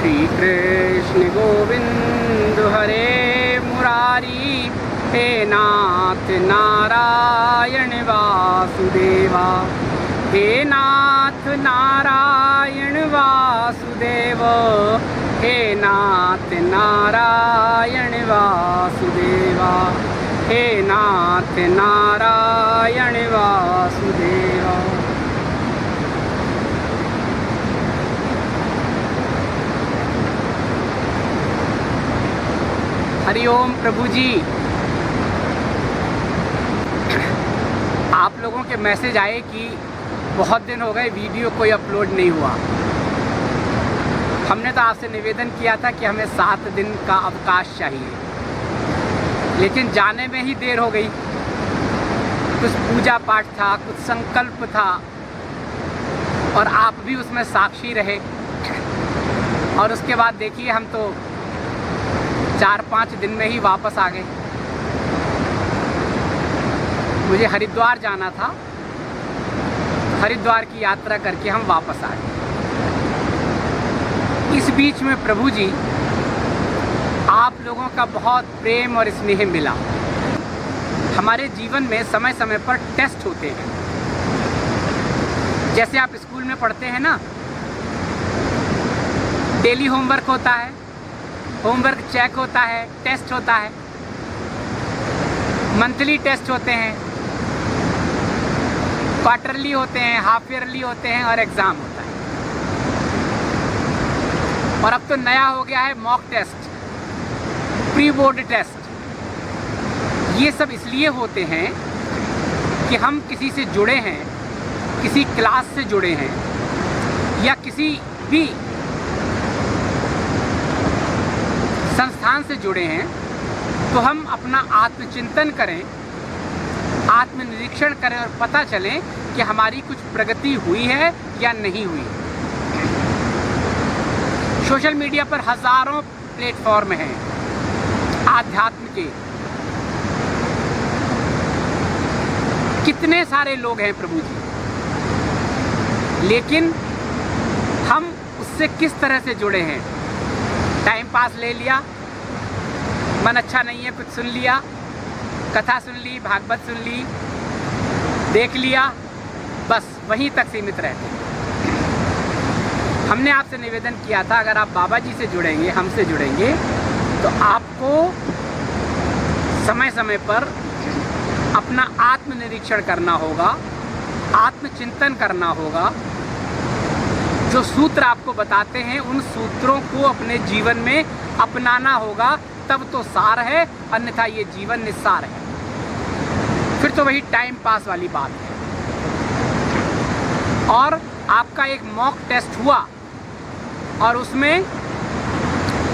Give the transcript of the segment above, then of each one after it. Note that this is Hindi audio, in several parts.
श्री कृष्ण गोविंद हरे मुरारी, हे नाथ नारायण वासुदेवा, हे नाथ नारायण वासुदेव, हे नाथ नारायण वासुदेवा, हे नाथ नारायण वासुदेवा। हरि ओम प्रभु जी। आप लोगों के मैसेज आए कि बहुत दिन हो गए वीडियो कोई अपलोड नहीं हुआ। हमने तो आपसे निवेदन किया था कि हमें 7 दिन का अवकाश चाहिए, लेकिन जाने में ही देर हो गई। कुछ पूजा पाठ था, कुछ संकल्प था, और आप भी उसमें साक्षी रहे। और उसके बाद देखिए हम तो 4-5 दिन में ही वापस आ गए। मुझे हरिद्वार जाना था, हरिद्वार की यात्रा करके हम वापस आ गए। इस बीच में प्रभु जी आप लोगों का बहुत प्रेम और स्नेह मिला। हमारे जीवन में समय समय पर टेस्ट होते हैं। जैसे आप स्कूल में पढ़ते हैं ना, डेली होमवर्क होता है, होमवर्क चेक होता है, टेस्ट होता है, मंथली टेस्ट होते हैं, क्वार्टरली होते हैं, हाफ ईयरली होते हैं, और एग्ज़ाम होता है। और अब तो नया हो गया है mock test, pre board test. ये सब इसलिए होते हैं कि हम किसी से जुड़े हैं, किसी क्लास से जुड़े हैं, या किसी भी संस्थान से जुड़े हैं, तो हम अपना आत्मचिंतन करें, आत्मनिरीक्षण करें और पता चले कि हमारी कुछ प्रगति हुई है या नहीं हुई। सोशल मीडिया पर हजारों प्लेटफॉर्म हैं आध्यात्म के। कितने सारे लोग हैं प्रभु जी, लेकिन हम उससे किस तरह से जुड़े हैं? टाइम पास ले लिया, मन अच्छा नहीं है, कुछ सुन लिया, कथा सुन ली, भागवत सुन ली, देख लिया, बस वहीं तक सीमित रहते हैं। हमने आपसे निवेदन किया था अगर आप बाबा जी से जुड़ेंगे, हमसे जुड़ेंगे, तो आपको समय समय पर अपना आत्मनिरीक्षण करना होगा, आत्मचिंतन करना होगा। जो सूत्र आपको बताते हैं उन सूत्रों को अपने जीवन में अपनाना होगा, तब तो सार है, अन्यथा ये जीवन निस्सार है। फिर तो वही टाइम पास वाली बात है। और आपका एक मॉक टेस्ट हुआ, और उसमें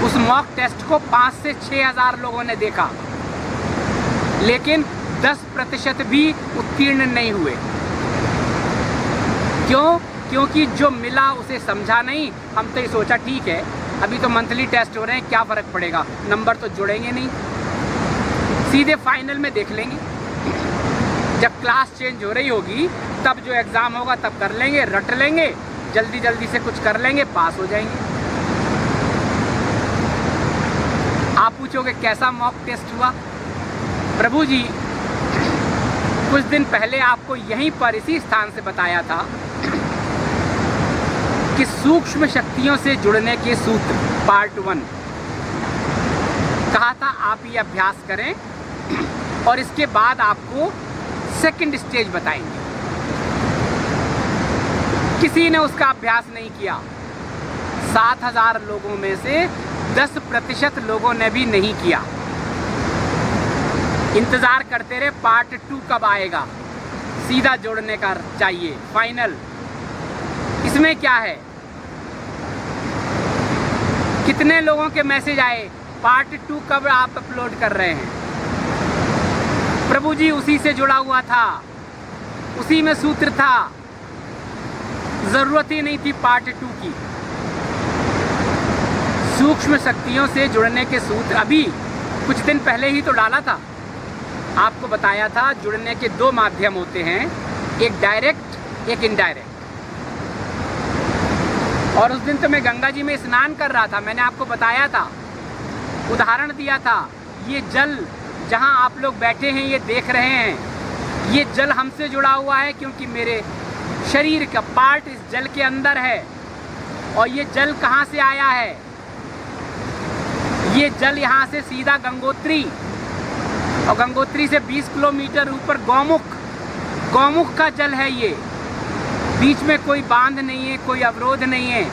उस मॉक टेस्ट को 5 से 6 हज़ार लोगों ने देखा, लेकिन 10% भी उत्तीर्ण नहीं हुए। क्यों? क्योंकि जो मिला उसे समझा नहीं। हम तो ये सोचा ठीक है, अभी तो मंथली टेस्ट हो रहे हैं, क्या फ़र्क पड़ेगा, नंबर तो जुड़ेंगे नहीं, सीधे फाइनल में देख लेंगे। जब क्लास चेंज हो रही होगी तब जो एग्ज़ाम होगा तब कर लेंगे, रट लेंगे, जल्दी जल्दी से कुछ कर लेंगे, पास हो जाएंगे। आप पूछोगे कैसा मॉक टेस्ट हुआ? प्रभु जी कुछ दिन पहले आपको यहीं पर इसी स्थान से बताया था कि सूक्ष्म शक्तियों से जुड़ने के सूत्र पार्ट 1 कहा था आप ये अभ्यास करें, और इसके बाद आपको सेकंड स्टेज बताएंगे। किसी ने उसका अभ्यास नहीं किया। 7,000 लोगों में से 10% लोगों ने भी नहीं किया। इंतज़ार करते रहे पार्ट 2 कब आएगा, सीधा जोड़ने का चाहिए फाइनल। इसमें क्या है? कितने लोगों के मैसेज आए पार्ट 2 कब आप अपलोड कर रहे हैं? प्रभु जी उसी से जुड़ा हुआ था, उसी में सूत्र था, ज़रूरत ही नहीं थी पार्ट 2 की। सूक्ष्म शक्तियों से जुड़ने के सूत्र अभी कुछ दिन पहले ही तो डाला था। आपको बताया था जुड़ने के 2 माध्यम होते हैं, एक डायरेक्ट, एक इनडायरेक्ट। और उस दिन तो मैं गंगा जी में स्नान कर रहा था। मैंने आपको बताया था, उदाहरण दिया था, ये जल जहाँ आप लोग बैठे हैं, ये देख रहे हैं, ये जल हमसे जुड़ा हुआ है, क्योंकि मेरे शरीर का पार्ट इस जल के अंदर है। और ये जल कहाँ से आया है? ये जल यहाँ से सीधा गंगोत्री, और गंगोत्री से 20 किलोमीटर ऊपर गौमुख का जल है। ये बीच में कोई बांध नहीं है, कोई अवरोध नहीं है,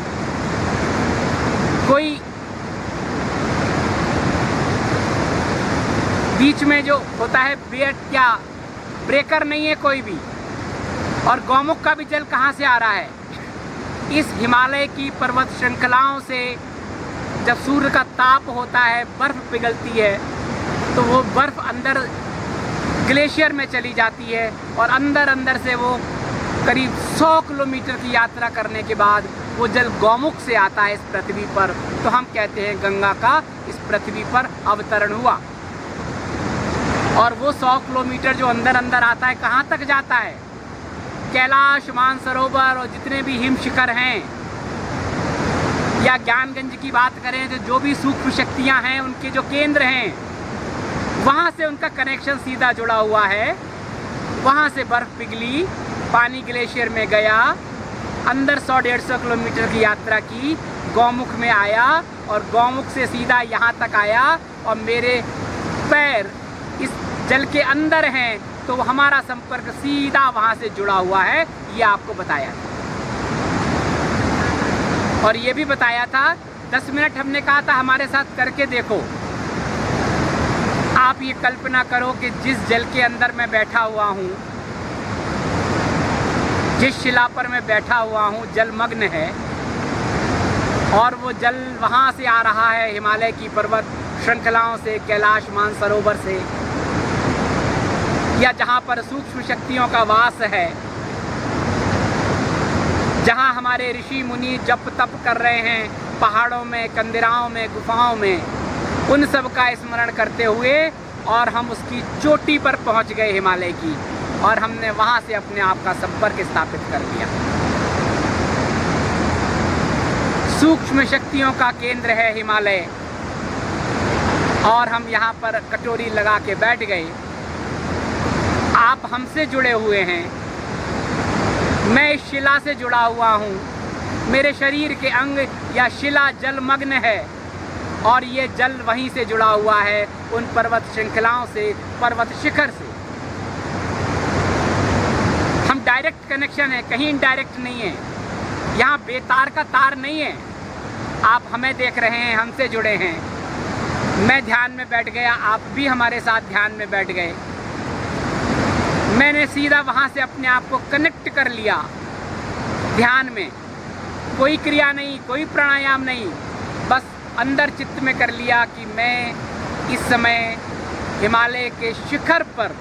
कोई बीच में जो होता है ब्रेकर नहीं है कोई भी। और गौमुख का भी जल कहाँ से आ रहा है? इस हिमालय की पर्वत श्रृंखलाओं से जब सूर्य का ताप होता है, बर्फ़ पिघलती है, तो वो बर्फ़ अंदर ग्लेशियर में चली जाती है, और अंदर से वो करीब 100 किलोमीटर की यात्रा करने के बाद वो जल गौमुख से आता है इस पृथ्वी पर। तो हम कहते हैं गंगा का इस पृथ्वी पर अवतरण हुआ। और वो 100 किलोमीटर जो अंदर आता है, कहाँ तक जाता है? कैलाश, मानसरोवर और जितने भी हिम शिखर हैं, या ज्ञानगंज की बात करें तो जो भी सूक्ष्म शक्तियाँ हैं, उनके जो केंद्र हैं, वहाँ से उनका कनेक्शन सीधा जुड़ा हुआ है। वहाँ से बर्फ़ पिघली, पानी ग्लेशियर में गया, अंदर 100-150 किलोमीटर की यात्रा की, गौमुख में आया, और गौमुख से सीधा यहाँ तक आया, और मेरे पैर इस जल के अंदर हैं, तो हमारा संपर्क सीधा वहाँ से जुड़ा हुआ है। ये आपको बताया था। और ये भी बताया था, 10 मिनट हमने कहा था हमारे साथ करके देखो। आप ये कल्पना करो कि जिस जल के अंदर मैं बैठा हुआ हूँ, जिस शिला पर मैं बैठा हुआ हूँ, जलमग्न है, और वो जल वहाँ से आ रहा है, हिमालय की पर्वत श्रृंखलाओं से, कैलाश मानसरोवर से, या जहाँ पर सूक्ष्म शक्तियों का वास है, जहाँ हमारे ऋषि मुनि जप तप कर रहे हैं, पहाड़ों में, कंदराओं में, गुफाओं में, उन सब का स्मरण करते हुए, और हम उसकी चोटी पर पहुँच गए हिमालय की, और हमने वहाँ से अपने आप का संपर्क स्थापित कर लिया। सूक्ष्म शक्तियों का केंद्र है हिमालय, और हम यहाँ पर कटोरी लगा के बैठ गए। आप हमसे जुड़े हुए हैं, मैं इस शिला से जुड़ा हुआ हूँ, मेरे शरीर के अंग या शिला जलमग्न है, और ये जल वहीं से जुड़ा हुआ है, उन पर्वत श्रृंखलाओं से, पर्वत शिखर से। हम डायरेक्ट कनेक्शन है, कहीं इनडायरेक्ट नहीं है। यहाँ बेतार का तार नहीं है। आप हमें देख रहे हैं, हमसे जुड़े हैं। मैं ध्यान में बैठ गया, आप भी हमारे साथ ध्यान में बैठ गए। मैंने सीधा वहाँ से अपने आप को कनेक्ट कर लिया ध्यान में। कोई क्रिया नहीं, कोई प्राणायाम नहीं, बस अंदर चित्त में कर लिया कि मैं इस समय हिमालय के शिखर पर,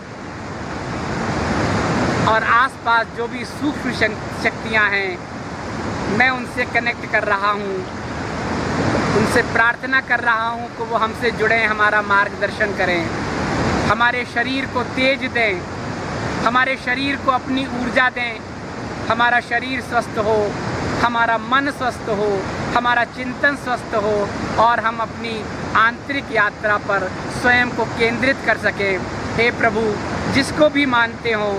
और आसपास जो भी सूक्ष्म शक्तियाँ हैं, मैं उनसे कनेक्ट कर रहा हूँ, उनसे प्रार्थना कर रहा हूँ कि वो हमसे जुड़ें, हमारा मार्गदर्शन करें, हमारे शरीर को तेज दें, हमारे शरीर को अपनी ऊर्जा दें, हमारा शरीर स्वस्थ हो, हमारा मन स्वस्थ हो, हमारा चिंतन स्वस्थ हो, और हम अपनी आंतरिक यात्रा पर स्वयं को केंद्रित कर सकें। हे प्रभु, जिसको भी मानते हो,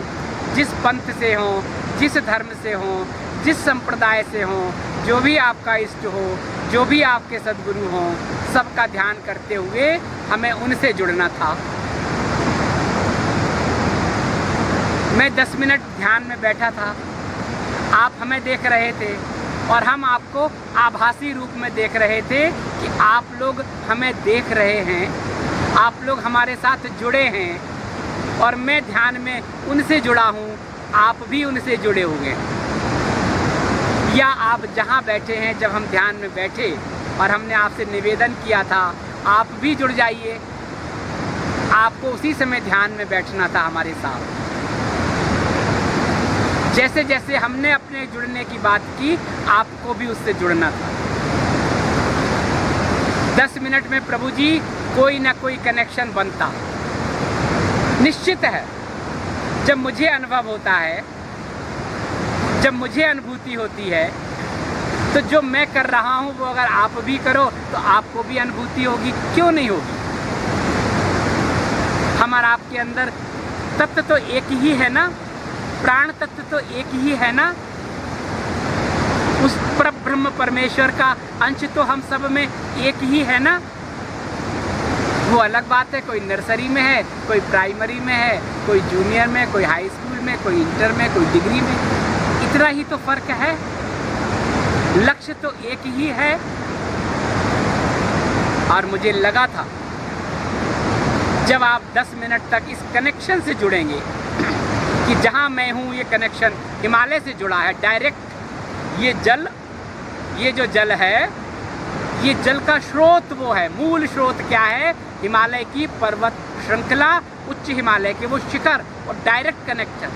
जिस पंथ से हो, जिस धर्म से हो, जिस संप्रदाय से हो, जो भी आपका इष्ट हो, जो भी आपके सद्गुरु हों, सबका ध्यान करते हुए हमें उनसे जुड़ना था। मैं 10 मिनट ध्यान में बैठा था, आप हमें देख रहे थे, और हम आपको आभासी रूप में देख रहे थे कि आप लोग हमें देख रहे हैं, आप लोग हमारे साथ जुड़े हैं, और मैं ध्यान में उनसे जुड़ा हूँ, आप भी उनसे जुड़े होंगे। या आप जहाँ बैठे हैं, जब हम ध्यान में बैठे और हमने आपसे निवेदन किया था, आप भी जुड़ जाइए। आपको उसी समय ध्यान में बैठना था हमारे साथ। जैसे जैसे हमने अपने जुड़ने की बात की, आपको भी उससे जुड़ना था। 10 मिनट में प्रभु जी कोई ना कोई कनेक्शन बनता, निश्चित है। जब मुझे अनुभव होता है, जब मुझे अनुभूति होती है, तो जो मैं कर रहा हूँ वो अगर आप भी करो तो आपको भी अनुभूति होगी, क्यों नहीं होगी। हमारा आपके अंदर तत्व तो एक ही है ना, प्राण तत्व तो एक ही है ना, उस परब्रह्म परमेश्वर का अंश तो हम सब में एक ही है ना। वो अलग बात है, कोई नर्सरी में है, कोई प्राइमरी में है, कोई जूनियर में, कोई हाई स्कूल में, कोई इंटर में, कोई डिग्री में, इतना ही तो फर्क है। लक्ष्य तो एक ही है। और मुझे लगा था जब आप 10 मिनट तक इस कनेक्शन से जुड़ेंगे कि जहां मैं हूं ये कनेक्शन हिमालय से जुड़ा है डायरेक्ट। ये जो जल है, ये जल का स्रोत वो है, मूल स्रोत क्या है, हिमालय की पर्वत श्रृंखला, उच्च हिमालय के वो शिखर और डायरेक्ट कनेक्शन।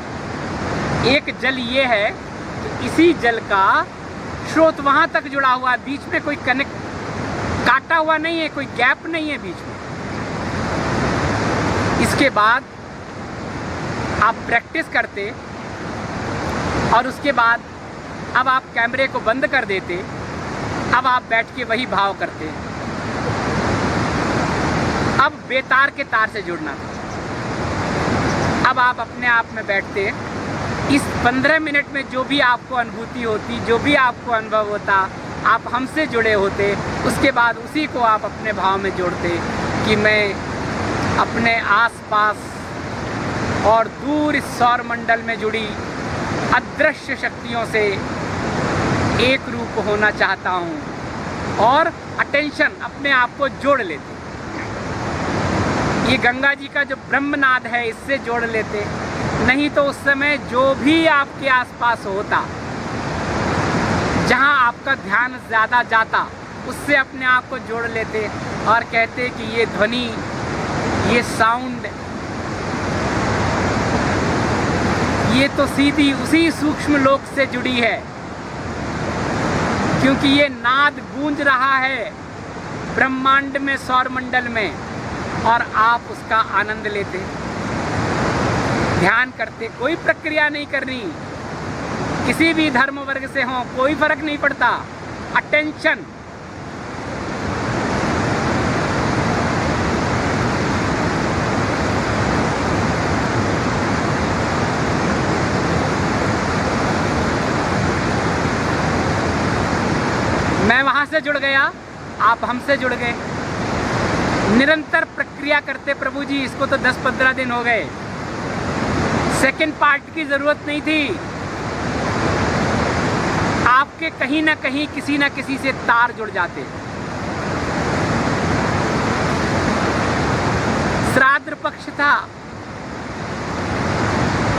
एक जल ये है, तो इसी जल का स्रोत वहां तक जुड़ा हुआ है, बीच में कोई कनेक्ट काटा हुआ नहीं है, कोई गैप नहीं है बीच में। इसके बाद आप प्रैक्टिस करते और उसके बाद अब आप कैमरे को बंद कर देते, अब आप बैठ के वही भाव करते। अब बेतार के तार से जुड़ना था। अब आप अपने आप में बैठते, इस 15 मिनट में जो भी आपको अनुभूति होती, जो भी आपको अनुभव होता, आप हमसे जुड़े होते। उसके बाद उसी को आप अपने भाव में जोड़ते कि मैं अपने आसपास और दूर इस सौर मंडल में जुड़ी अदृश्य शक्तियों से एक रूप होना चाहता हूँ, और अटेंशन अपने आप को जोड़ लेते। ये गंगा जी का जो ब्रह्मनाद है इससे जोड़ लेते, नहीं तो उस समय जो भी आपके आसपास होता, जहाँ आपका ध्यान ज़्यादा जाता, उससे अपने आप को जोड़ लेते और कहते कि ये ध्वनि, ये साउंड, ये तो सीधी उसी सूक्ष्म लोक से जुड़ी है, क्योंकि ये नाद गूंज रहा है ब्रह्मांड में, सौर मंडल में, और आप उसका आनंद लेते, ध्यान करते। कोई प्रक्रिया नहीं करनी, किसी भी धर्म वर्ग से हो, कोई फर्क नहीं पड़ता। अटेंशन, मैं वहां से जुड़ गया, आप हमसे जुड़ गए। निरंतर प्रक्रिया करते प्रभु जी, इसको तो 10-15 दिन हो गए। सेकंड पार्ट की जरूरत नहीं थी। आपके कहीं ना कहीं किसी ना किसी से तार जुड़ जाते। श्राद्ध पक्ष था,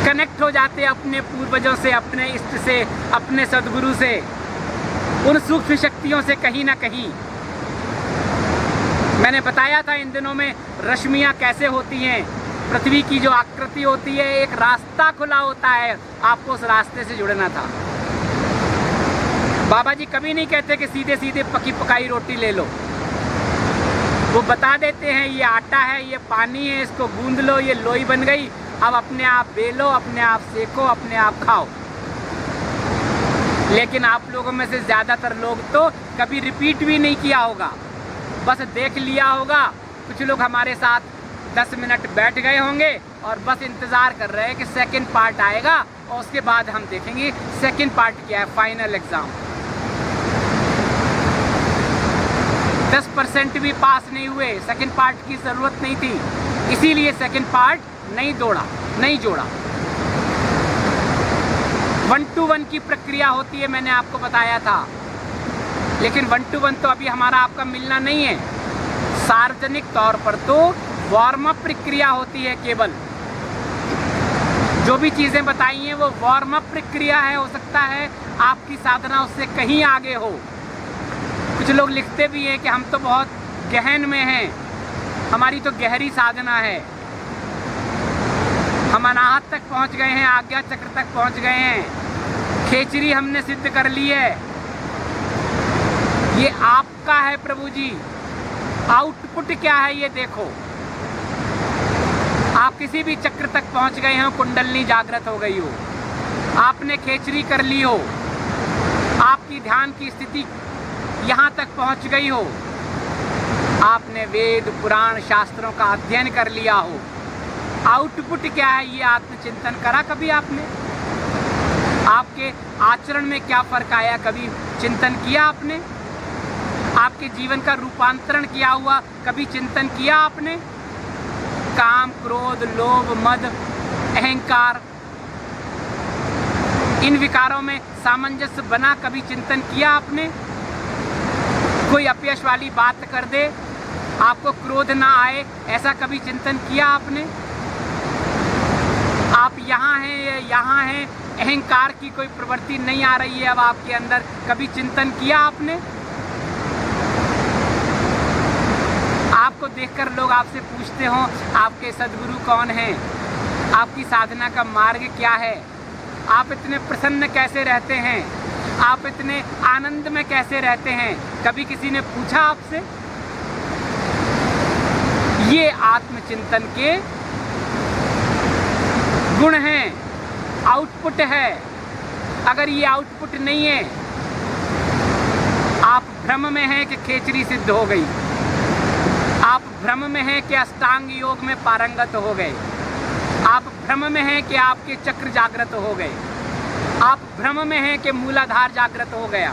कनेक्ट हो जाते अपने पूर्वजों से, अपने इष्ट से, अपने सदगुरु से, उन सूक्ष्म शक्तियों से कहीं ना कहीं। मैंने बताया था इन दिनों में रश्मियाँ कैसे होती हैं। पृथ्वी की जो आकृति होती है, एक रास्ता खुला होता है, आपको उस रास्ते से जुड़ना था। बाबा जी कभी नहीं कहते कि सीधे सीधे पकी पकाई रोटी ले लो। वो बता देते हैं ये आटा है, ये पानी है, इसको गूंद लो, ये लोई बन गई, अब अपने आप बेलो, अपने आप सेको, अपने आप खाओ। लेकिन आप लोगों में से ज़्यादातर लोग तो कभी रिपीट भी नहीं किया होगा, बस देख लिया होगा। कुछ लोग हमारे साथ 10 मिनट बैठ गए होंगे और बस इंतज़ार कर रहे हैं कि सेकंड पार्ट आएगा और उसके बाद हम देखेंगे सेकंड पार्ट क्या है, फाइनल एग्ज़ाम। 10% भी पास नहीं हुए, सेकंड पार्ट की ज़रूरत नहीं थी, इसीलिए सेकंड पार्ट नहीं जोड़ा। 1 to 1 की प्रक्रिया होती है, मैंने आपको बताया था। लेकिन 1 to 1 तो अभी हमारा आपका मिलना नहीं है। सार्वजनिक तौर पर तो वार्म अप प्रक्रिया होती है केवल। जो भी चीज़ें बताई हैं वो वार्म अप प्रक्रिया है। हो सकता है आपकी साधना उससे कहीं आगे हो। कुछ लोग लिखते भी हैं कि हम तो बहुत गहन में हैं, हमारी तो गहरी साधना है, हम अनाहत तक पहुंच गए हैं, आज्ञा चक्र तक पहुंच गए हैं, खेचरी हमने सिद्ध कर ली है। ये आपका है प्रभु जी, आउटपुट क्या है ये देखो। आप किसी भी चक्र तक पहुंच गए हो, कुंडलनी जागृत हो गई हो, आपने खेचरी कर ली हो, आपकी ध्यान की स्थिति यहाँ तक पहुँच गई हो, आपने वेद पुराण शास्त्रों का अध्ययन कर लिया हो, आउटपुट क्या है ये आत्मचिंतन करा कभी आपने? आपके आचरण में क्या फर्क आया, कभी चिंतन किया आपने? आपके जीवन का रूपांतरण किया हुआ कभी चिंतन किया आपने? काम, क्रोध, लोभ, मद, अहंकार, इन विकारों में सामंजस्य बना कभी चिंतन किया आपने? कोई अपयश वाली बात कर दे, आपको क्रोध ना आए, ऐसा कभी चिंतन किया आपने? आप यहाँ हैं, यहाँ हैं, अहंकार की कोई प्रवृत्ति नहीं आ रही है अब आपके अंदर, कभी चिंतन किया आपने? आपको देखकर लोग आपसे पूछते हो आपके सद्गुरु कौन हैं, आपकी साधना का मार्ग क्या है, आप इतने प्रसन्न कैसे रहते हैं, आप इतने आनंद में कैसे रहते हैं, कभी किसी ने पूछा आपसे? ये आत्मचिंतन के गुण हैं, आउटपुट है। अगर ये आउटपुट नहीं है, आप भ्रम में हैं कि खेचरी सिद्ध हो गई, आप भ्रम में हैं कि अष्टांग योग में पारंगत हो गए, आप भ्रम में हैं कि आपके चक्र जागृत हो गए, आप भ्रम में हैं कि मूलाधार जागृत हो गया।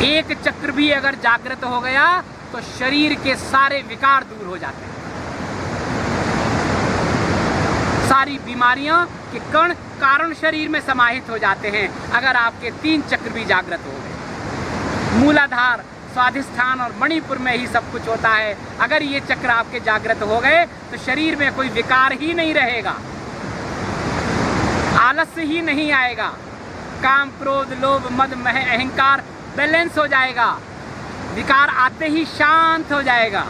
एक चक्र भी अगर जागृत हो गया तो शरीर के सारे विकार दूर हो जाते हैं, सारी बीमारियां के कण कारण शरीर में समाहित हो जाते हैं अगर आपके 3 चक्र भी जागृत हो गए। मूलाधार, स्वाधिष्ठान और मणिपुर में ही सब कुछ होता है। अगर ये चक्र आपके जागृत हो गए तो शरीर में कोई विकार ही नहीं रहेगा, आलस्य ही नहीं आएगा, काम, क्रोध, लोभ, मद, मह, अहंकार बैलेंस हो जाएगा, विकार आते ही शांत हो जाएगा।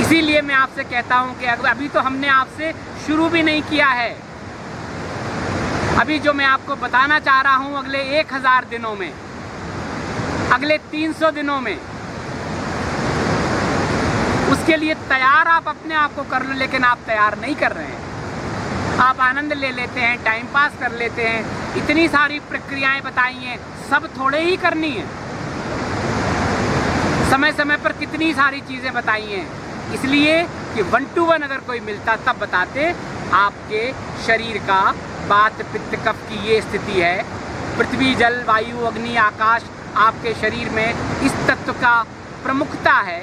इसीलिए मैं आपसे कहता हूं कि अभी तो हमने आपसे शुरू भी नहीं किया है। अभी जो मैं आपको बताना चाह रहा हूं, अगले 1000 दिनों में, अगले 300 दिनों में, उसके लिए तैयार आप अपने आप को कर लो, लेकिन आप तैयार नहीं कर रहे हैं। आप आनंद ले लेते हैं, टाइम पास कर लेते हैं, इतनी सारी प्रक्रियाएं बताई हैं, सब थोड़े ही करनी है। समय समय पर कितनी सारी चीज़ें बताई हैं, इसलिए कि 1 to 1 अगर कोई मिलता तब बताते। आपके शरीर का वात, पित्त, कफ की ये स्थिति है, पृथ्वी, जल, वायु, अग्नि, आकाश आपके शरीर में इस तत्व का प्रमुखता है।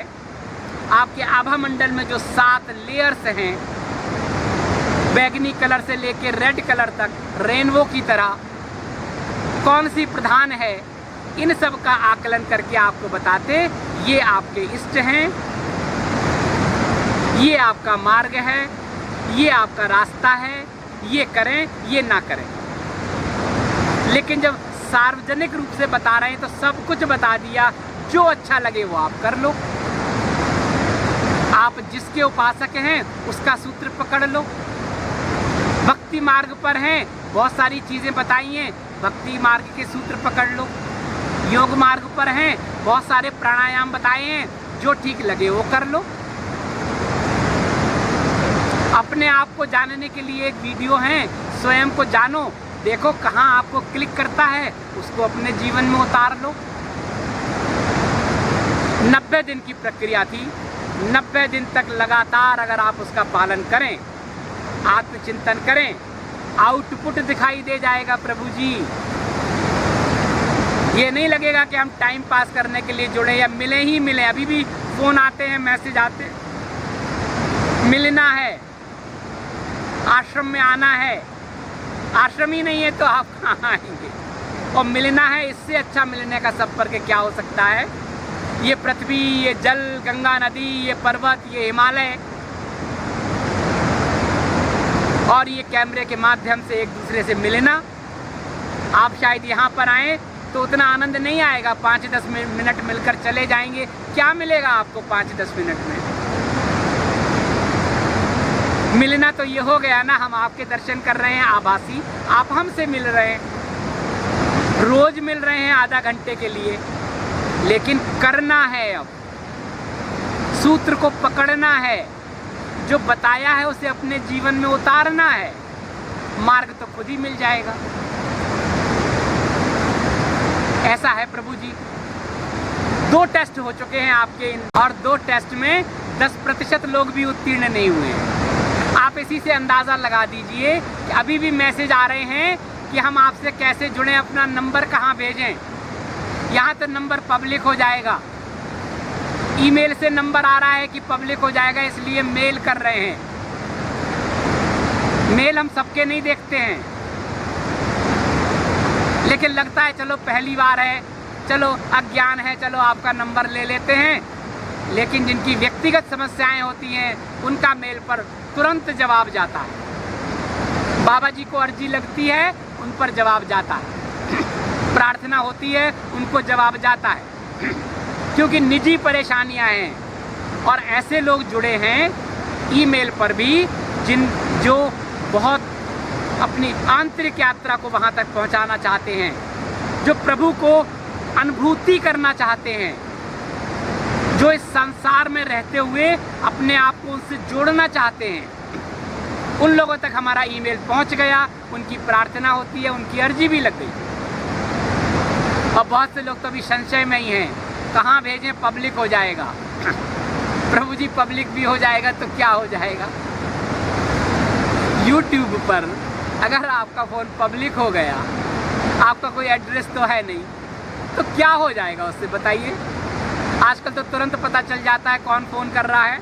आपके आभा मंडल में जो 7 लेयर्स हैं, बैगनी कलर से लेकर रेड कलर तक, रेनबो की तरह, कौन सी प्रधान है, इन सब का आकलन करके आपको बताते। ये आपके इष्ट हैं, ये आपका मार्ग है, ये आपका रास्ता है, ये करें, ये ना करें। लेकिन जब सार्वजनिक रूप से बता रहे हैं तो सब कुछ बता दिया, जो अच्छा लगे वो आप कर लो। आप जिसके उपासक हैं उसका सूत्र पकड़ लो। भक्ति मार्ग पर हैं, बहुत सारी चीज़ें बताई हैं, भक्ति मार्ग के सूत्र पकड़ लो। योग मार्ग पर हैं, बहुत सारे प्राणायाम बताए हैं, जो ठीक लगे वो कर लो। अपने आप को जानने के लिए एक वीडियो है, स्वयं को जानो, देखो कहाँ आपको क्लिक करता है, उसको अपने जीवन में उतार लो। 90 दिन की प्रक्रिया थी, 90 दिन तक लगातार अगर आप उसका पालन करें, आत्मचिंतन करें, आउटपुट दिखाई दे जाएगा प्रभु जी। ये नहीं लगेगा कि हम टाइम पास करने के लिए जुड़े या मिले ही मिले। अभी भी फ़ोन आते हैं, मैसेज आते हैं, मिलना है, आश्रम में आना है। आश्रम ही नहीं है तो आप कहाँ आएंगे? और मिलना है, इससे अच्छा मिलने का संपर्क क्या हो सकता है? ये पृथ्वी, ये जल, गंगा नदी, ये पर्वत, ये हिमालय और ये कैमरे के माध्यम से एक दूसरे से मिलना। आप शायद यहाँ पर आए तो उतना आनंद नहीं आएगा, 5-10 मिनट मिलकर चले जाएंगे। क्या मिलेगा आपको 5-10 मिनट में? मिलना तो ये हो गया ना, हम आपके दर्शन कर रहे हैं आभासी, आप हमसे मिल रहे हैं, रोज मिल रहे हैं आधा घंटे के लिए। लेकिन करना है, अब सूत्र को पकड़ना है, जो बताया है उसे अपने जीवन में उतारना है। मार्ग तो खुद ही मिल जाएगा। ऐसा है प्रभु जी। 2 टेस्ट हो चुके हैं आपके, और 2 टेस्ट में 10% लोग भी उत्तीर्ण नहीं हुए हैं। आप इसी से अंदाज़ा लगा दीजिए कि अभी भी मैसेज आ रहे हैं कि हम आपसे कैसे जुड़ें, अपना नंबर कहाँ भेजें। यहाँ तो नंबर पब्लिक हो जाएगा, ईमेल से नंबर आ रहा है कि पब्लिक हो जाएगा, इसलिए मेल कर रहे हैं। मेल हम सबके नहीं देखते हैं, लेकिन लगता है चलो पहली बार है, चलो अज्ञान है, चलो आपका नंबर ले लेते हैं। लेकिन जिनकी व्यक्तिगत समस्याएं होती हैं उनका मेल पर तुरंत जवाब जाता है। बाबा जी को अर्जी लगती है, उन पर जवाब जाता है। प्रार्थना होती है, उनको जवाब जाता है, क्योंकि निजी परेशानियां हैं। और ऐसे लोग जुड़े हैं ईमेल पर भी जो बहुत अपनी आंतरिक यात्रा को वहां तक पहुंचाना चाहते हैं, जो प्रभु को अनुभूति करना चाहते हैं, जो इस संसार में रहते हुए अपने आप को उनसे जोड़ना चाहते हैं। उन लोगों तक हमारा ईमेल पहुंच गया, उनकी प्रार्थना होती है, उनकी अर्जी भी लग गई। और बहुत से लोग तो अभी संशय में ही हैं, कहाँ भेजें, पब्लिक हो जाएगा। प्रभु जी पब्लिक भी हो जाएगा तो क्या हो जाएगा? YouTube पर अगर आपका फ़ोन पब्लिक हो गया, आपका कोई एड्रेस तो है नहीं, तो क्या हो जाएगा उससे बताइए? आजकल तो तुरंत पता चल जाता है कौन फ़ोन कर रहा है।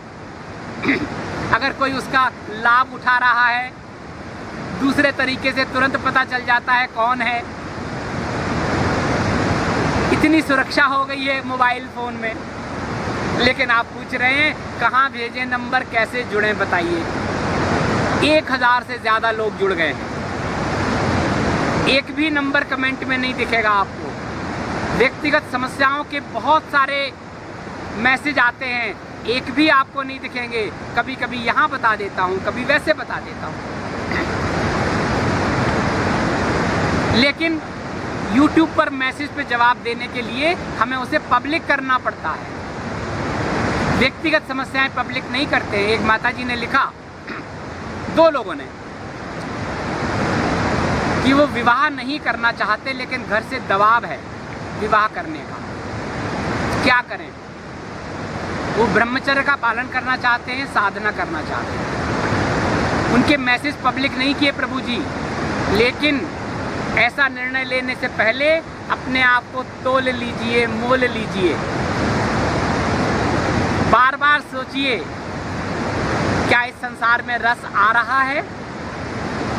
अगर कोई उसका लाभ उठा रहा है, दूसरे तरीके से तुरंत पता चल जाता है कौन है। इतनी सुरक्षा हो गई है मोबाइल फ़ोन में, लेकिन आप पूछ रहे हैं कहाँ भेजें नंबर, कैसे जुड़ें, बताइए। 1000 से ज़्यादा लोग जुड़ गए हैं। एक भी नंबर कमेंट में नहीं दिखेगा आपको। व्यक्तिगत समस्याओं के बहुत सारे मैसेज आते हैं, एक भी आपको नहीं दिखेंगे। कभी कभी यहाँ बता देता हूँ, कभी वैसे बता देता हूँ। लेकिन YouTube पर मैसेज पे जवाब देने के लिए हमें उसे पब्लिक करना पड़ता है। व्यक्तिगत समस्याएं पब्लिक नहीं करते हैं। एक माताजी ने लिखा, 2 लोगों ने, कि वो विवाह नहीं करना चाहते, लेकिन घर से दबाव है विवाह करने का, क्या करें? वो ब्रह्मचर्य का पालन करना चाहते हैं, साधना करना चाहते हैं। उनके मैसेज पब्लिक नहीं किए प्रभु जी, लेकिन ऐसा निर्णय लेने से पहले अपने आप को तोल लीजिए, मोल लीजिए। बार बार सोचिए, क्या इस संसार में रस आ रहा है?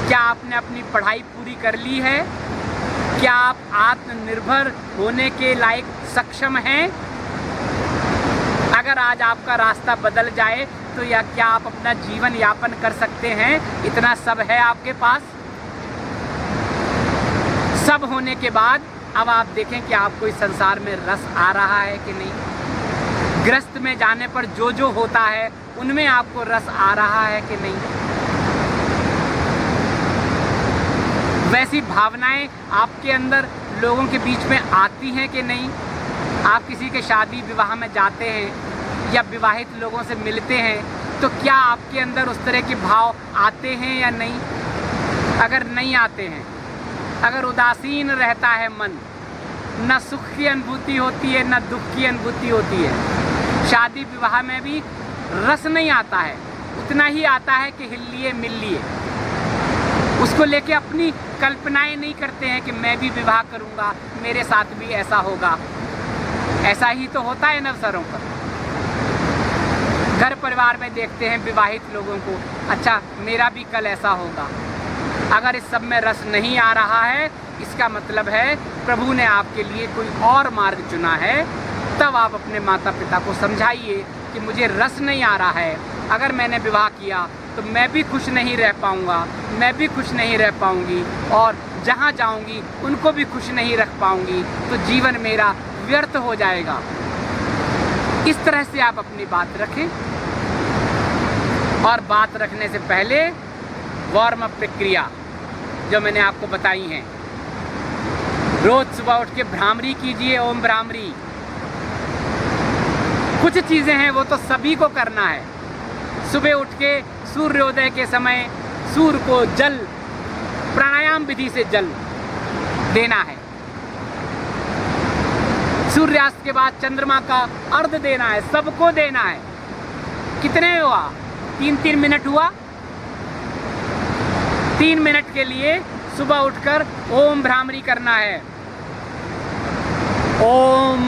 क्या आपने अपनी पढ़ाई पूरी कर ली है? क्या आप आत्मनिर्भर होने के लायक सक्षम हैं? अगर आज आपका रास्ता बदल जाए तो या क्या आप अपना जीवन यापन कर सकते हैं? इतना सब है आपके पास। सब होने के बाद अब आप देखें कि आपको इस संसार में रस आ रहा है कि नहीं। ग्रस्त में जाने पर जो जो होता है उनमें आपको रस आ रहा है कि नहीं। वैसी भावनाएं आपके अंदर लोगों के बीच में आती हैं कि नहीं। आप किसी के शादी विवाह में जाते हैं या विवाहित लोगों से मिलते हैं तो क्या आपके अंदर उस तरह के भाव आते हैं या नहीं। अगर नहीं आते हैं, अगर उदासीन रहता है मन, न सुख की अनुभूति होती है न दुख की अनुभूति होती है। शादी विवाह में भी रस नहीं आता है, उतना ही आता है कि हिल लिए मिल लिए। उसको लेके अपनी कल्पनाएं नहीं करते हैं कि मैं भी विवाह करूंगा, मेरे साथ भी ऐसा होगा। ऐसा ही तो होता है अवसरों पर। घर परिवार में देखते हैं विवाहित लोगों को, अच्छा मेरा भी कल ऐसा होगा। अगर इस सब में रस नहीं आ रहा है, इसका मतलब है प्रभु ने आपके लिए कोई और मार्ग चुना है। तब आप अपने माता पिता को समझाइए कि मुझे रस नहीं आ रहा है। अगर मैंने विवाह किया तो मैं भी खुश नहीं रह पाऊंगा, मैं भी खुश नहीं रह पाऊंगी, और जहाँ जाऊंगी उनको भी खुश नहीं रख पाऊंगी, तो जीवन मेरा व्यर्थ हो जाएगा। इस तरह से आप अपनी बात रखें। और बात रखने से पहले वार्म अप प्रक्रिया जो मैंने आपको बताई हैं, रोज सुबह उठ के भ्रामरी कीजिए, ओम भ्रामरी। कुछ चीज़ें हैं वो तो सभी को करना है। सुबह उठ के सूर्योदय के समय सूर्य को जल प्राणायाम विधि से जल देना है। सूर्यास्त के बाद चंद्रमा का अर्घ देना है, सबको देना है। कितने हुआ? 3-3 मिनट हुआ। 3 मिनट के लिए सुबह उठकर ओम भ्रामरी करना है। ओम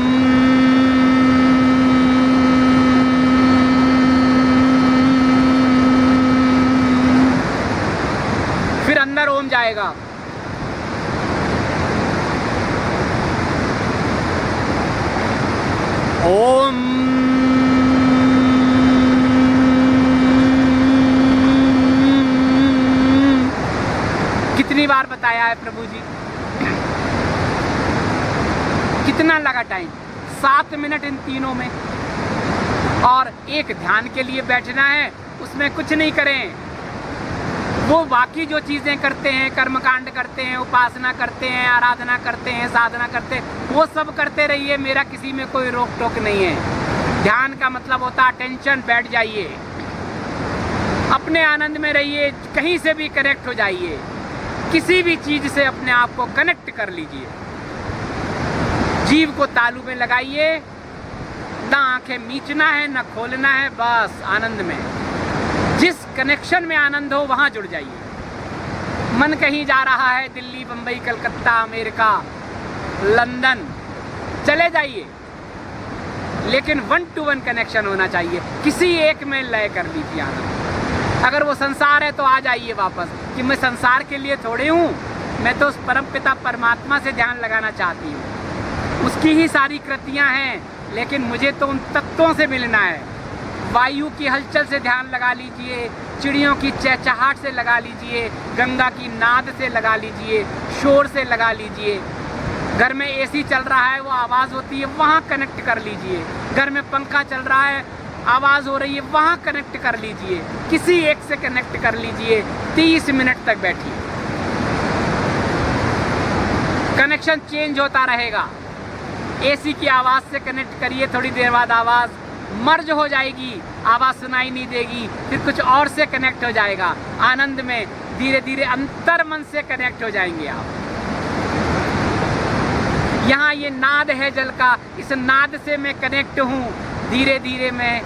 फिर अंदर ओम जाएगा। ओम कितनी बार बताया है प्रभु जी? कितना लगा टाइम? 7 मिनट इन तीनों में। और एक ध्यान के लिए बैठना है, उसमें कुछ नहीं करें। वो बाकी जो चीज़ें करते हैं, कर्मकांड करते हैं, उपासना करते हैं, आराधना करते हैं, साधना करते हैं, वो सब करते रहिए, मेरा किसी में कोई रोक टोक नहीं है। ध्यान का मतलब होता है टेंशन, बैठ जाइए, अपने आनंद में रहिए, कहीं से भी कनेक्ट हो जाइए, किसी भी चीज़ से अपने आप को कनेक्ट कर लीजिए। जीव को तालू में लगाइए, ना आंखें मीचना है ना खोलना है, बस आनंद में। जिस कनेक्शन में आनंद हो वहां जुड़ जाइए। मन कहीं जा रहा है, दिल्ली, बंबई, कलकत्ता, अमेरिका, लंदन, चले जाइए, लेकिन 1 to 1 कनेक्शन होना चाहिए। किसी एक में लय कर लीजिए आनंद। अगर वो संसार है तो आ जाइए वापस कि मैं संसार के लिए थोड़े हूँ, मैं तो उस परम पिता परमात्मा से ध्यान लगाना चाहती हूँ। उसकी ही सारी कृतियाँ हैं, लेकिन मुझे तो उन तत्वों से मिलना है। वायु की हलचल से ध्यान लगा लीजिए, चिड़ियों की चहचहाट से लगा लीजिए, गंगा की नाद से लगा लीजिए, शोर से लगा लीजिए। घर में एसी चल रहा है, वो आवाज़ होती है, वहाँ कनेक्ट कर लीजिए। घर में पंखा चल रहा है, आवाज़ हो रही है, वहाँ कनेक्ट कर लीजिए। किसी एक से कनेक्ट कर लीजिए। 30 मिनट तक बैठिए, कनेक्शन चेंज होता रहेगा। एसी की आवाज़ से कनेक्ट करिए, थोड़ी देर बाद आवाज़ मर्ज हो जाएगी, आवाज़ सुनाई नहीं देगी, फिर कुछ और से कनेक्ट हो जाएगा। आनंद में धीरे धीरे अंतर मन से कनेक्ट हो जाएंगे आप। यहाँ ये नाद है जल का, इस नाद से मैं कनेक्ट हूँ। धीरे धीरे मैं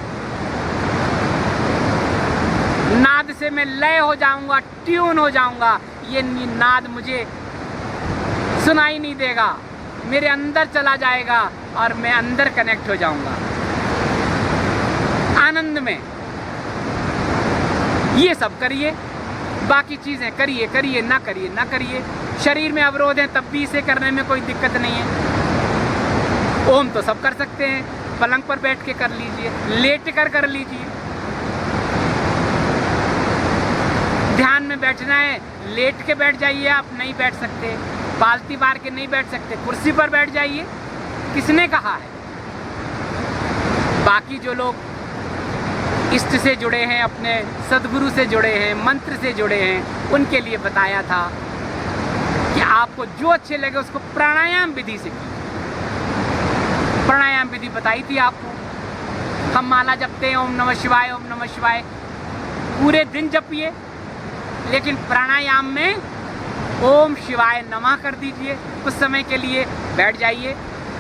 नाद से मैं लय हो जाऊंगा, ट्यून हो जाऊंगा। ये नाद मुझे सुनाई नहीं देगा, मेरे अंदर चला जाएगा और मैं अंदर कनेक्ट हो जाऊंगा आनंद में। ये सब करिए, बाकी चीज़ें करिए करिए, ना करिए ना करिए। शरीर में अवरोध है तब भी इसे करने में कोई दिक्कत नहीं है। ओम तो सब कर सकते हैं, पलंग पर बैठ के कर लीजिए, लेट कर लीजिए। ध्यान में बैठना है, लेट के बैठ जाइए। आप नहीं बैठ सकते, पालती मार के नहीं बैठ सकते, कुर्सी पर बैठ जाइए। किसने कहा है? बाकी जो लोग इष्ट से जुड़े हैं, अपने सदगुरु से जुड़े हैं, मंत्र से जुड़े हैं, उनके लिए बताया था कि आपको जो अच्छे लगे उसको प्राणायाम विधि से कीजिए। प्राणायाम विधि बताई थी आपको। हम माला जपते हैं, ओम नमः शिवाय, ओम नमः शिवाय, पूरे दिन जपिए, लेकिन प्राणायाम में ओम शिवाय नमः कर दीजिए। कुछ समय के लिए बैठ जाइए।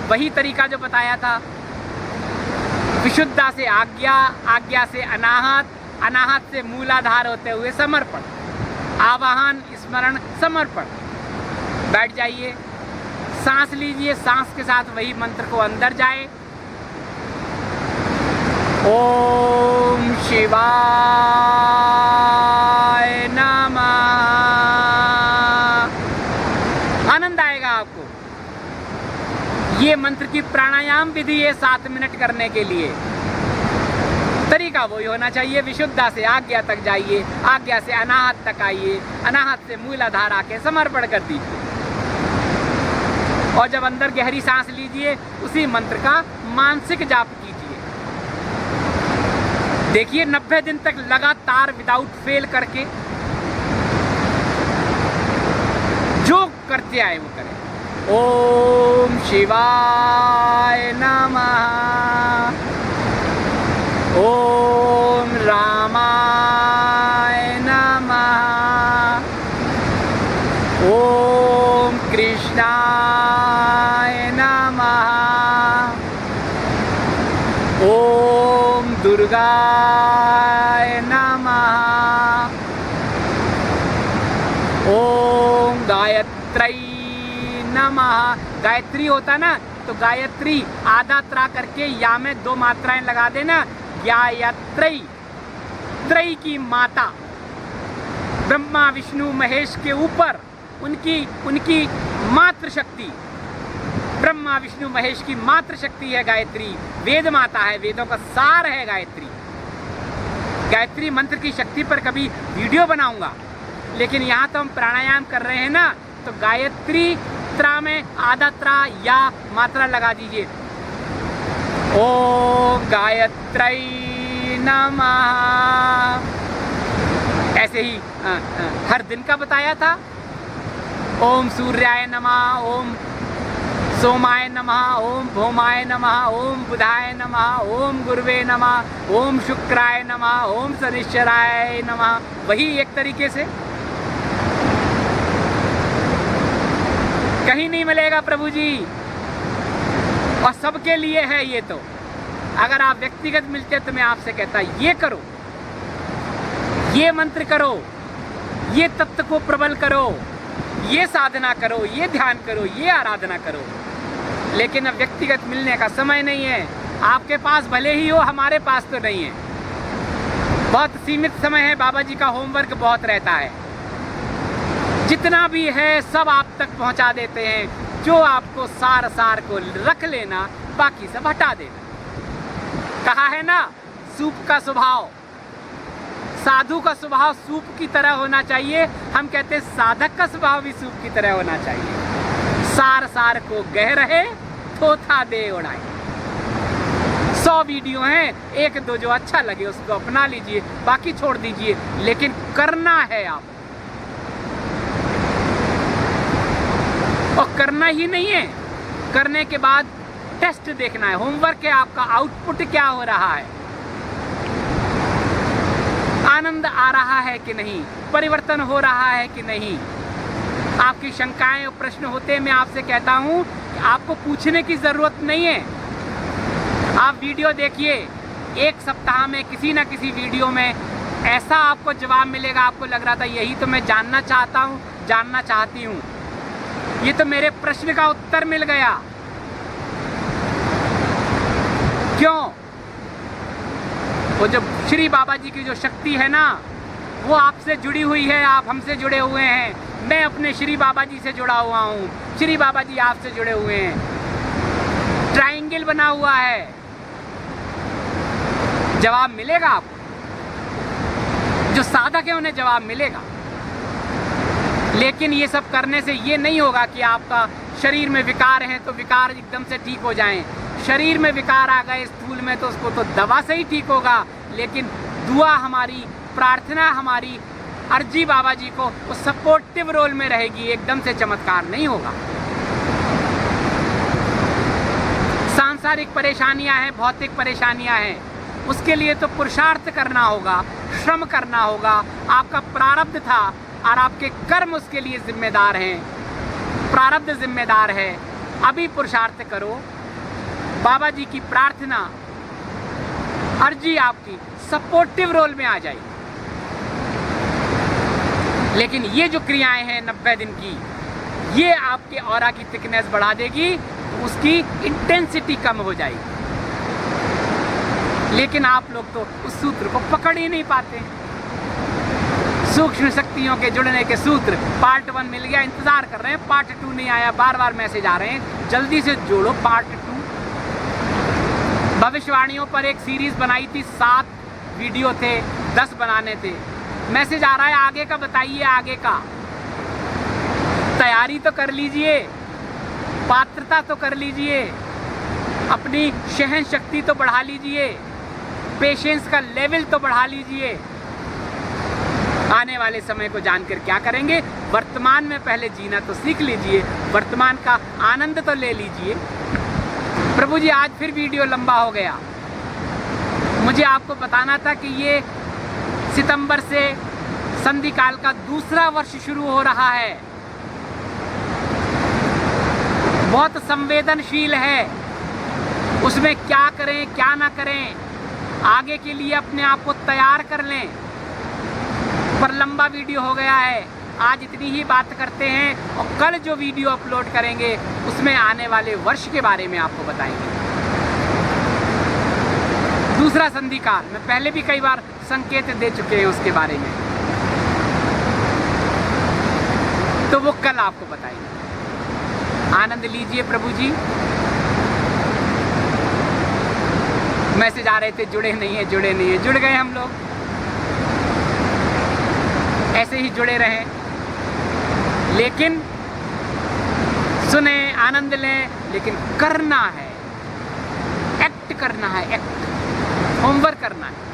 वही तरीका जो बताया था, विशुद्धा से आज्ञा, आज्ञा से अनाहत, अनाहत से मूलाधार होते हुए समर्पण, आवाहन, स्मरण, समर्पण। बैठ जाइए, सांस लीजिए, सांस के साथ वही मंत्र को अंदर जाए। ओम शिवाय नमः। आनंद आएगा आपको। ये मंत्र की प्राणायाम विधि है 7 मिनट करने के लिए। तरीका वही होना चाहिए, विशुद्धा से आज्ञा तक जाइए, आज्ञा से अनाहत तक आइए, अनाहत से मूलाधार आके समर्पण कर दीजिए। और जब अंदर गहरी सांस लीजिए, उसी मंत्र का मानसिक जाप कीजिए। देखिए 90 दिन तक लगातार विदाउट फेल करके जो करते आए वो करें। ओम शिवाय नमः, ओम रामाय नमः, दुर्गाय नमः। ओम गायत्री नमः। गायत्री होता ना तो गायत्री आधा त्रा करके या में 2 मात्राएं लगा देना। गायत्री, त्रयी की माता, ब्रह्मा विष्णु महेश के ऊपर उनकी मातृशक्ति, ब्रह्मा विष्णु महेश की मातृशक्ति है गायत्री। वेद माता है, वेदों का सार है गायत्री। गायत्री मंत्र की शक्ति पर कभी वीडियो बनाऊंगा, लेकिन यहाँ तो हम प्राणायाम कर रहे हैं ना, तो गायत्री त्रा में आधा त्रा या मात्रा लगा दीजिए। ओम गायत्री नमः। ऐसे ही हर दिन का बताया था। ओम सूर्याय नमः, ओम सोमाय नमः, ओम भौमाय नमः, ओम बुधाय नमः, ओम गुरुवे नमः, ओम शुक्राय नमः, ओम शनिश्चराय नमः। वही एक तरीके से कहीं नहीं मिलेगा प्रभु जी, और सबके लिए है ये। तो अगर आप व्यक्तिगत मिलते तो मैं आपसे कहता ये करो, ये मंत्र करो, ये तत्व को प्रबल करो, ये साधना करो, ये ध्यान करो, ये आराधना करो। लेकिन अब व्यक्तिगत मिलने का समय नहीं है। आपके पास भले ही हो, हमारे पास तो नहीं है। बहुत सीमित समय है। बाबा जी का होमवर्क बहुत रहता है। जितना भी है सब आप तक पहुंचा देते हैं। जो आपको सार को रख लेना, बाकी सब हटा देना। कहा है ना, सूप का स्वभाव, साधु का स्वभाव सूप की तरह होना चाहिए। हम कहते हैं साधक का स्वभाव भी सूप की तरह होना चाहिए। सार को गह रहे, थोथा दे उड़ाए। 100 वीडियो हैं, 1-2 जो अच्छा लगे उसको अपना लीजिए, बाकी छोड़ दीजिए। लेकिन करना है आप, और करना ही नहीं है, करने के बाद टेस्ट देखना है। होमवर्क है आपका, आउटपुट क्या हो रहा है, आनंद आ रहा है कि नहीं, परिवर्तन हो रहा है कि नहीं। आपकी शंकाएं और प्रश्न होते हैं, मैं आपसे कहता हूं आपको पूछने की जरूरत नहीं है। आप वीडियो देखिए, 1 सप्ताह में किसी न किसी वीडियो में ऐसा आपको जवाब मिलेगा, आपको लग रहा था यही तो मैं जानना चाहता हूं, जानना चाहती हूं, ये तो मेरे प्रश्न का उत्तर मिल गया। क्यों? वो जो श्री बाबा जी की जो शक्ति है ना, वो आपसे जुड़ी हुई है, आप हमसे जुड़े हुए हैं। मैं अपने श्री बाबा जी से जुड़ा हुआ हूँ, श्री बाबा जी आपसे जुड़े हुए हैं। ट्रायंगल बना हुआ है, जवाब मिलेगा आपको। जो साधक है उन्हें जवाब मिलेगा। लेकिन ये सब करने से ये नहीं होगा कि आपका शरीर में विकार है तो विकार एकदम से ठीक हो जाएं। शरीर में विकार आ गए स्थूल में तो उसको तो दवा से ही ठीक होगा। लेकिन दुआ हमारी, प्रार्थना हमारी, अर्जी बाबा जी को वो सपोर्टिव रोल में रहेगी, एकदम से चमत्कार नहीं होगा। सांसारिक परेशानियां हैं, भौतिक परेशानियां हैं, उसके लिए तो पुरुषार्थ करना होगा, श्रम करना होगा। आपका प्रारब्ध था और आपके कर्म उसके लिए जिम्मेदार हैं। प्रारब्ध जिम्मेदार है, अभी पुरुषार्थ करो। बाबा जी की प्रार्थना, अर्जी आपकी सपोर्टिव रोल में आ जाएगी। लेकिन ये जो क्रियाएं हैं 90 दिन की, ये आपके ऑरा की थिकनेस बढ़ा देगी, उसकी इंटेंसिटी कम हो जाएगी। लेकिन आप लोग तो उस सूत्र को पकड़ ही नहीं पाते। सूक्ष्म शक्तियों के जुड़ने के सूत्र पार्ट 1 मिल गया, इंतजार कर रहे हैं, पार्ट 2 नहीं आया, बार बार मैसेज आ रहे हैं, जल्दी से जोड़ो पार्ट 2। भविष्यवाणियों पर एक सीरीज बनाई थी, 7 वीडियो थे, 10 बनाने थे। मैसेज आ रहा है आगे का बताइए, आगे का। तैयारी तो कर लीजिए, पात्रता तो कर लीजिए, अपनी सहन शक्ति तो बढ़ा लीजिए, पेशेंस का लेवल तो बढ़ा लीजिए। आने वाले समय को जानकर क्या करेंगे, वर्तमान में पहले जीना तो सीख लीजिए, वर्तमान का आनंद तो ले लीजिए। प्रभु जी आज फिर वीडियो लंबा हो गया। मुझे आपको बताना था कि ये सितंबर से संधि काल का दूसरा वर्ष शुरू हो रहा है। बहुत संवेदनशील है, उसमें क्या करें क्या ना करें, आगे के लिए अपने आप को तैयार कर लें। पर लंबा वीडियो हो गया है, आज इतनी ही बात करते हैं और कल जो वीडियो अपलोड करेंगे उसमें आने वाले वर्ष के बारे में आपको बताएंगे। दूसरा संधि काल मैं पहले भी कई बार संकेत दे चुके हैं उसके बारे में, तो वो कल आपको बताएंगे। आनंद लीजिए प्रभु जी। मैसेज आ रहे थे जुड़े नहीं है, जुड़े नहीं है, जुड़ गए हम लोग। ऐसे ही जुड़े रहें, लेकिन सुने, आनंद लें, लेकिन करना है, एक्ट करना है, एक्ट, होमवर्क करना है।